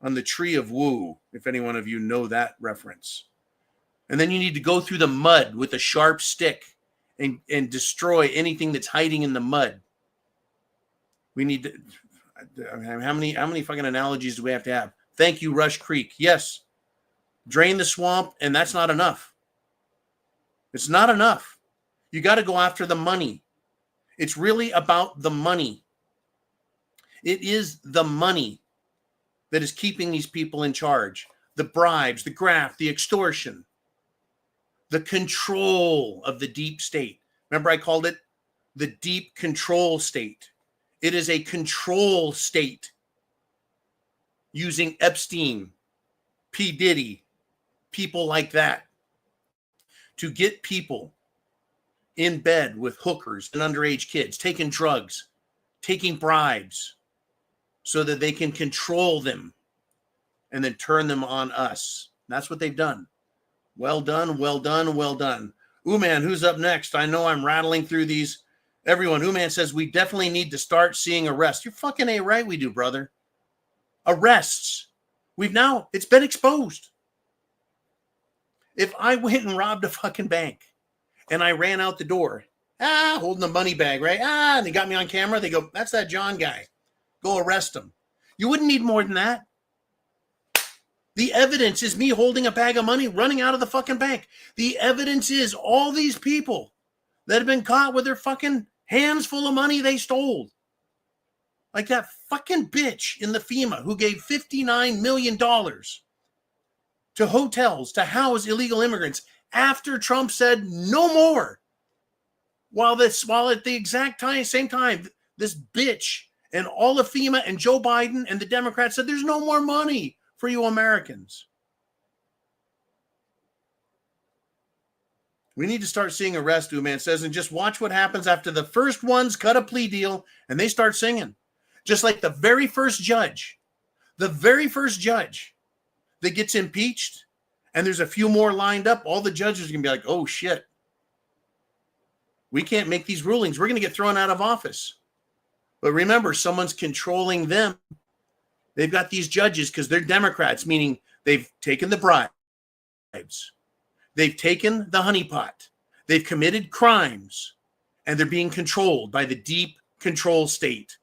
on the tree of Wu, if any one of you know that reference. And then you need to go through the mud with a sharp stick and destroy anything that's hiding in the mud. We need to, how many fucking analogies do we have to have? Thank you, Rush Creek. Yes, drain the swamp, and that's not enough. It's not enough. You got to go after the money. It's really about the money. It is the money that is keeping these people in charge. The bribes, the graft, the extortion, the control of the deep state. Remember, I called it the deep control state. It is a control state using Epstein, P. Diddy, people like that to get people in bed with hookers and underage kids, taking drugs, taking bribes so that they can control them and then turn them on us. That's what they've done. Well done, well done, well done. Ooman, who's up next? I know I'm rattling through these. Everyone, Ooman says, we definitely need to start seeing arrests. You're fucking A right, we do, brother. Arrests. It's been exposed. If I went and robbed a fucking bank and I ran out the door, holding the money bag, right? And they got me on camera. They go, that's that John guy. Go arrest him. You wouldn't need more than that. The evidence is me holding a bag of money, running out of the fucking bank. The evidence is all these people that have been caught with their fucking hands full of money they stole. Like that fucking bitch in the FEMA who gave $59 million to hotels to house illegal immigrants after Trump said no more. While at the exact same time, this bitch and all of FEMA and Joe Biden and the Democrats said there's no more money for you Americans. We need to start seeing arrests, man says, and just watch what happens after the first ones cut a plea deal and they start singing. Just like the very first judge that gets impeached, and there's a few more lined up, all the judges are going to be like, oh, shit. We can't make these rulings. We're going to get thrown out of office. But remember, someone's controlling them. They've got these judges because they're Democrats, meaning they've taken the bribes. They've taken the honeypot. They've committed crimes, and they're being controlled by the deep control state.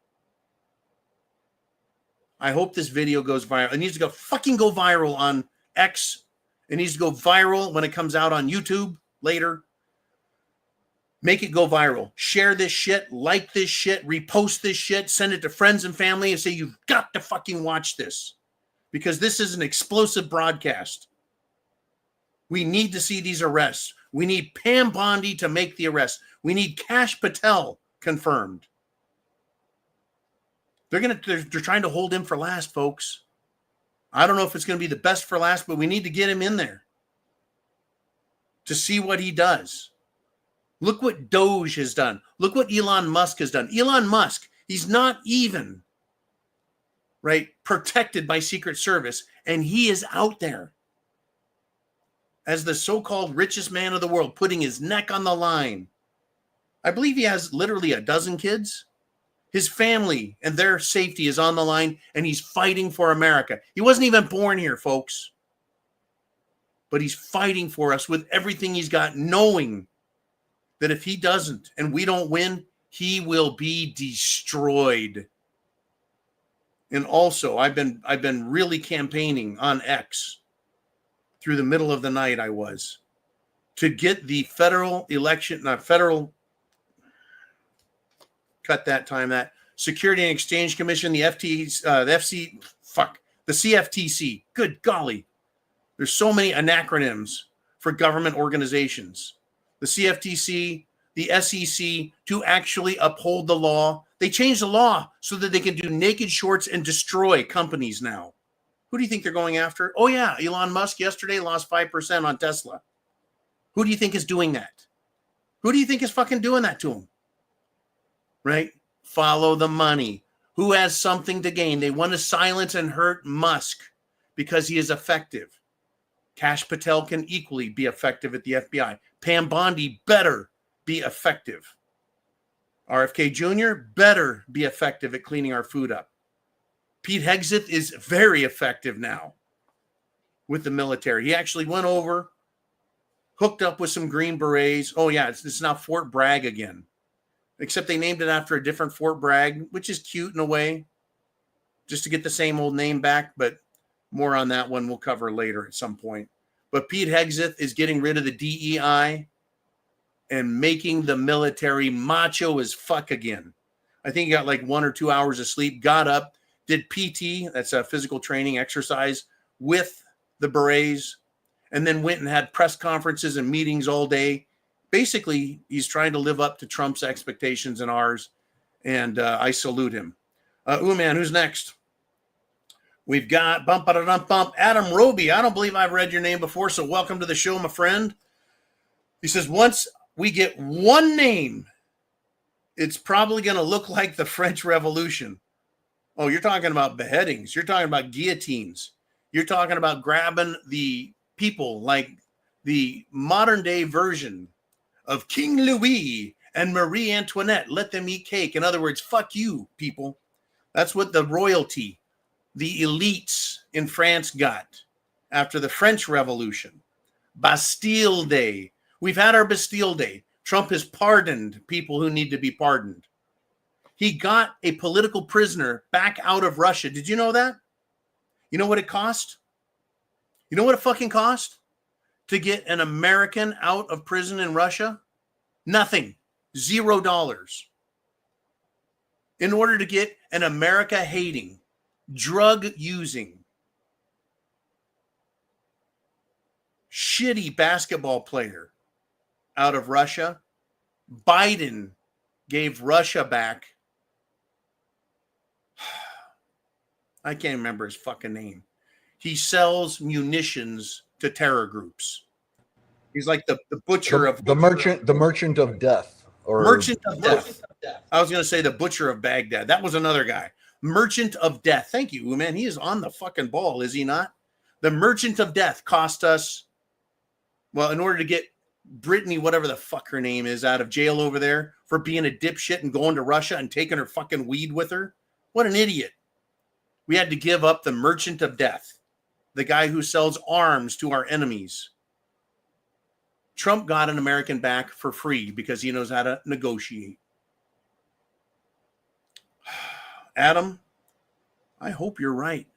I hope this video goes viral. It needs to go viral on X. It needs to go viral when it comes out on YouTube later. Make it go viral. Share this shit, like this shit, repost this shit, send it to friends and family and say, you've got to fucking watch this because this is an explosive broadcast. We need to see these arrests. We need Pam Bondi to make the arrest. We need Kash Patel confirmed. They're trying to hold him for last, folks. I don't know if it's going to be the best for last, but we need to get him in there to see what he does. Look what Doge has done. Look what Elon Musk has done. Elon Musk, he's not even, right, protected by Secret Service, and he is out there as the so-called richest man of the world, putting his neck on the line. I believe he has literally a dozen kids. His family and their safety is on the line, and he's fighting for America. He wasn't even born here, folks. But he's fighting for us with everything he's got, knowing that if he doesn't and we don't win, he will be destroyed. And also, I've been really campaigning on X through the middle of the night. I was to get the federal election, not federal. Cut that time. That Security and Exchange Commission, the CFTC. Good golly, there's so many acronyms for government organizations. The CFTC, the SEC, to actually uphold the law. They changed the law so that they can do naked shorts and destroy companies now. Who do you think they're going after? Oh, yeah, Elon Musk yesterday lost 5% on Tesla. Who do you think is doing that? Who do you think is fucking doing that to him? Right? Follow the money. Who has something to gain? They want to silence and hurt Musk because he is effective. Kash Patel can equally be effective at the FBI. Pam Bondi better be effective. RFK Jr. better be effective at cleaning our food up. Pete Hegseth is very effective now with the military. He actually went over, hooked up with some Green Berets. Oh, yeah, it's now Fort Bragg again. Except they named it after a different Fort Bragg, which is cute in a way, just to get the same old name back. But more on that one we'll cover later at some point. But Pete Hegseth is getting rid of the DEI and making the military macho as fuck again. I think he got like 1 or 2 hours of sleep, got up, did PT, that's a physical training exercise, with the Berets, and then went and had press conferences and meetings all day. Basically, he's trying to live up to Trump's expectations and ours, and I salute him. Man, who's next? We've got Adam Roby. I don't believe I've read your name before, so welcome to the show, my friend. He says, once we get one name, it's probably going to look like the French Revolution. Oh, you're talking about beheadings. You're talking about guillotines. You're talking about grabbing the people like the modern day version of King Louis and Marie Antoinette. Let them eat cake. In other words, fuck you, people. That's what the royalty, the elites in France got after the French Revolution. Bastille Day. We've had our Bastille Day. Trump has pardoned people who need to be pardoned. He got a political prisoner back out of Russia. Did you know that? You know what it cost? You know what it fucking cost to get an American out of prison in Russia? Nothing. $0. In order to get an America-hating, drug-using, shitty basketball player out of Russia, Biden gave Russia back. I can't remember his fucking name. He sells munitions to terror groups. He's like the butcher of the merchant of death, or merchant of death. I was going to say the butcher of Baghdad. That was another guy. Merchant of death. Thank you, man. He is on the fucking ball, is he not? The merchant of death cost us, well, in order to get Brittany, whatever the fuck her name is, out of jail over there for being a dipshit and going to Russia and taking her fucking weed with her. What an idiot. We had to give up the merchant of death, the guy who sells arms to our enemies. Trump got an American back for free because he knows how to negotiate. Adam, I hope you're right.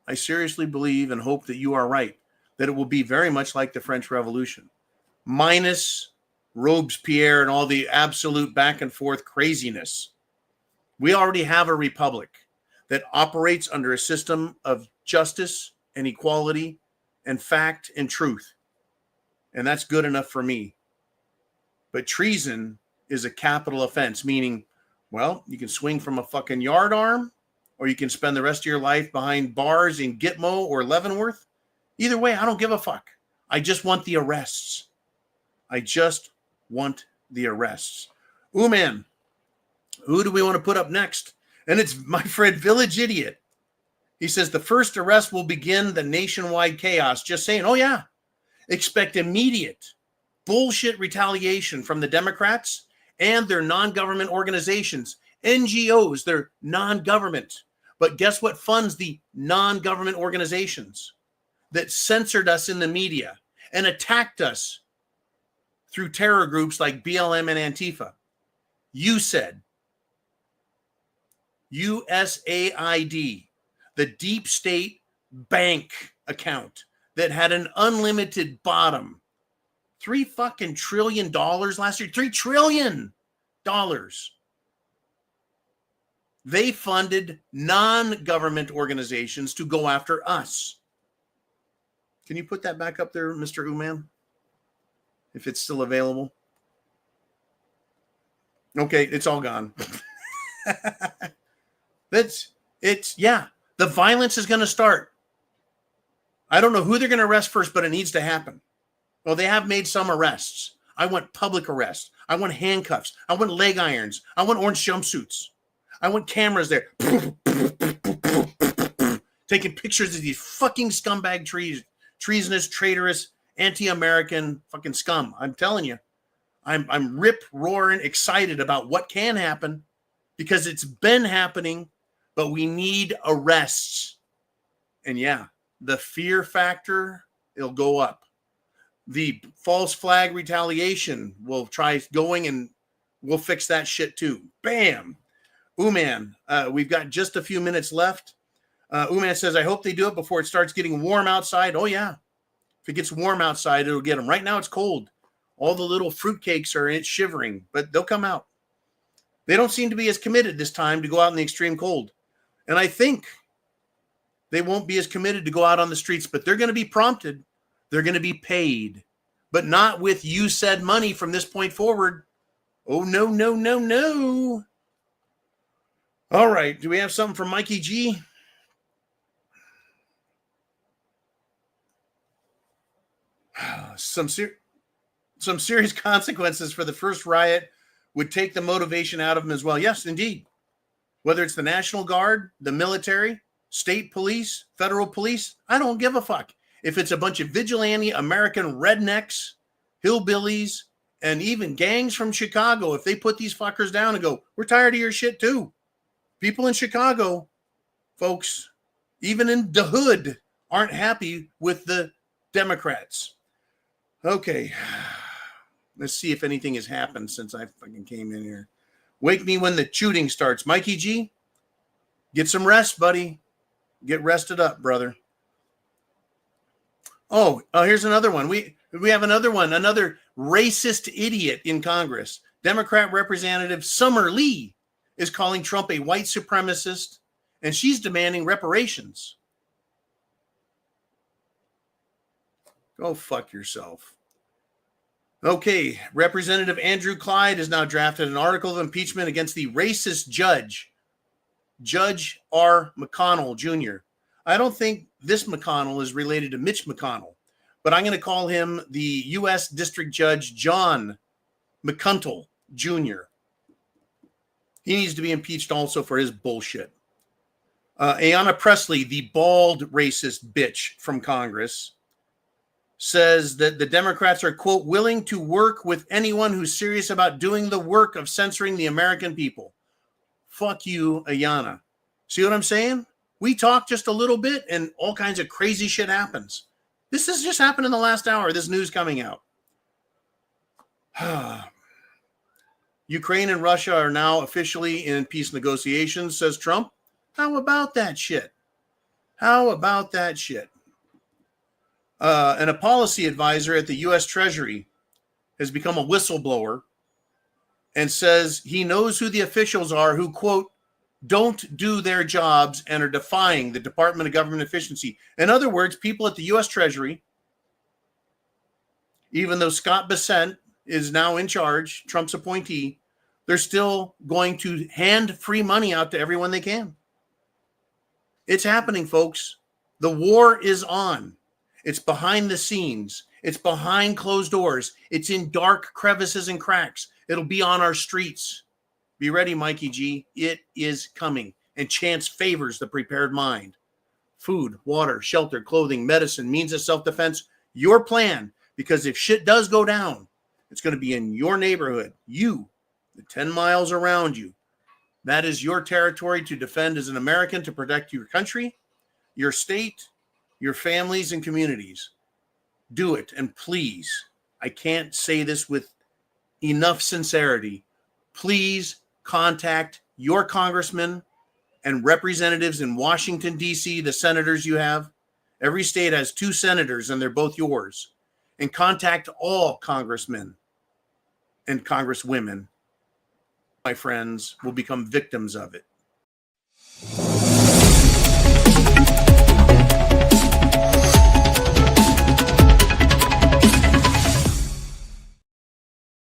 I seriously believe and hope that you are right, that it will be very much like the French Revolution, minus Robespierre and all the absolute back and forth craziness. We already have a republic that operates under a system of justice and equality and fact and truth. And that's good enough for me. But treason is a capital offense, meaning, well, you can swing from a fucking yardarm, or you can spend the rest of your life behind bars in Gitmo or Leavenworth. Either way, I don't give a fuck. I just want the arrests. I just want the arrests. Ooh, man, who do we want to put up next? And it's my friend Village Idiot. He says the first arrest will begin the nationwide chaos. Just saying, oh yeah, expect immediate bullshit retaliation from the Democrats and their non-government organizations. NGOs, they're non-government. But guess what funds the non-government organizations that censored us in the media and attacked us through terror groups like BLM and Antifa? You said USAID, the deep state bank account that had an unlimited bottom. $3 trillion last year. $3 trillion. They funded non-government organizations to go after us. Can you put that back up there, Mr. Uman? If it's still available. Okay, it's all gone. The violence is going to start. I don't know who they're going to arrest first, but it needs to happen. Well, they have made some arrests. I want public arrest. I want handcuffs. I want leg irons. I want orange jumpsuits. I want cameras there. Taking pictures of these fucking scumbag treasonous, traitorous, anti-American fucking scum. I'm telling you, I'm rip-roaring excited about what can happen because it's been happening, but we need arrests. And yeah, the fear factor, it'll go up. The false flag retaliation will try going, and we'll fix that shit too. Bam. Uman, we've got just a few minutes left. Uman says, I hope they do it before it starts getting warm outside. Oh, yeah. If it gets warm outside, it'll get them. Right now, it's cold. All the little fruitcakes are shivering, but they'll come out. They don't seem to be as committed this time to go out in the extreme cold. And I think they won't be as committed to go out on the streets, but they're going to be prompted. They're going to be paid, but not with you said money from this point forward. Oh, no, no, no, no. All right. Do we have something from Mikey G? Some serious consequences for the first riot would take the motivation out of them as well. Yes, indeed. Whether it's the National Guard, the military, state police, federal police, I don't give a fuck. If it's a bunch of vigilante American rednecks, hillbillies, and even gangs from Chicago, if they put these fuckers down and go, we're tired of your shit too. People in Chicago, folks, even in the hood, aren't happy with the Democrats. Okay. Let's see if anything has happened since I fucking came in here. Wake me when the shooting starts. Mikey G, get some rest, buddy. Get rested up, brother. Oh, here's another one. We have another one, another racist idiot in Congress. Democrat Representative Summer Lee is calling Trump a white supremacist, and she's demanding reparations. Go fuck yourself. Okay, Representative Andrew Clyde has now drafted an article of impeachment against the racist Judge R. McConnell Jr. I don't think this McConnell is related to Mitch McConnell, but I'm going to call him the U.S. District Judge John McConnell Jr. He needs to be impeached also for his bullshit. Ayanna Pressley, the bald racist bitch from Congress, says that the Democrats are, quote, willing to work with anyone who's serious about doing the work of censoring the American people. Fuck you, Ayanna. See what I'm saying? We talk just a little bit and all kinds of crazy shit happens. This has just happened in the last hour, this news coming out. Ukraine and Russia are now officially in peace negotiations, says Trump. How about that shit? How about that shit? And a policy advisor at the U.S. Treasury has become a whistleblower and says he knows who the officials are who, quote, don't do their jobs and are defying the Department of Government Efficiency. In other words, people at the U.S. Treasury, even though Scott Bessent is now in charge, Trump's appointee, they're still going to hand free money out to everyone they can. It's happening, folks. The war is on. It's behind the scenes. It's behind closed doors. It's in dark crevices and cracks. It'll be on our streets. Be ready, Mikey G. It is coming. And chance favors the prepared mind. Food, water, shelter, clothing, medicine, means of self-defense. Your plan. Because if shit does go down, it's going to be in your neighborhood. You, the 10 miles around you. That is your territory to defend as an American, to protect your country, your state, your families, and communities. Do it. And please, I can't say this with enough sincerity. Please contact your congressmen and representatives in Washington, D.C., the senators you have. Every state has 2 senators, and they're both yours. And contact all congressmen and congresswomen. My friends will become victims of it.